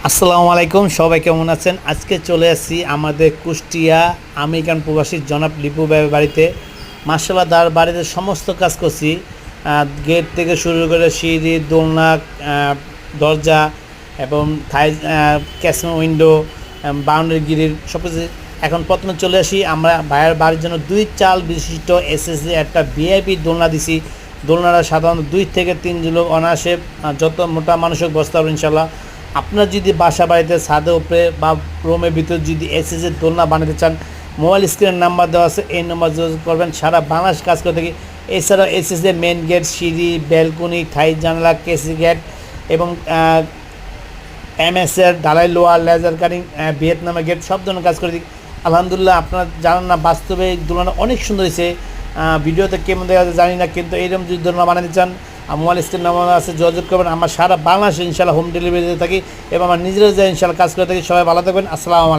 আসসালামু আলাইকুম, সবাই কেমন আছেন? আজকে চলে আসছি আমাদের কুষ্টিয়া আমেরিকান প্রবাসী জনাব লিপু ভাইয়ের বাড়িতে। মাশাআল্লাহ, তার বাড়িতে সমস্ত কাজ করছি, গেট থেকে শুরু করে সিঁড়ি, দোলনা, দরজা এবং থাই, ক্যাসিনো উইন্ডো, বাউন্ডারি গিরির সব কিছু। এখন প্রথমে চলে আসি, আমরা ভাইয়ের বাড়ির জন্য 2 চাল বিশিষ্ট এসএসডি একটা ভিআইপি দোলনা দিছি। দোলনাটা সাধারণত 2 থেকে 3 লোক অনায়াসে, যত মোটা মানুষ হোক বসতে পারবেন ইনশাল্লাহ। আপনার যদি বাসা বাড়িতে ছাদের উপরে বা রুমের ভিতরে যদি এসএসডি দোলনা বানাতে চান, মোবাইল স্ক্রিনের নাম্বার দেওয়া আছে, এই নাম্বার যোগাযোগ করবেন। সারা বাংলাদেশ কাজ করে থাকি। এছাড়াও এসএসডি মেন গেট, সিঁড়ি, ব্যালকনি, থাই জানলা, কেসি গেট এবং এমএসের ঢালাই, লোহার, লেজার কাটিং, ভিয়েতনামের গেট, সব ধরনের কাজ করে দিই। আলহামদুলিল্লাহ, আপনারা জানেন না, বাস্তবে এই দোলনা অনেক সুন্দর হয়েছে। ভিডিওতে কেমন দেখা যায় জানি না, কিন্তু এইরকম যদি দোলনা বানাতে চান, মোবাইল স্ক্রিন নাম্বার আছে, যোগাযোগ করবেন। আমরা সারা বাংলাদেশে ইনশাল্লাহ হোম ডেলিভারি দিয়ে থাকি এবং আমার নিজেরা যাই ইনশাল্লাহ কাজ করে থাকি। সবাই ভালো থাকবেন। আসসালামু আলাইকুম।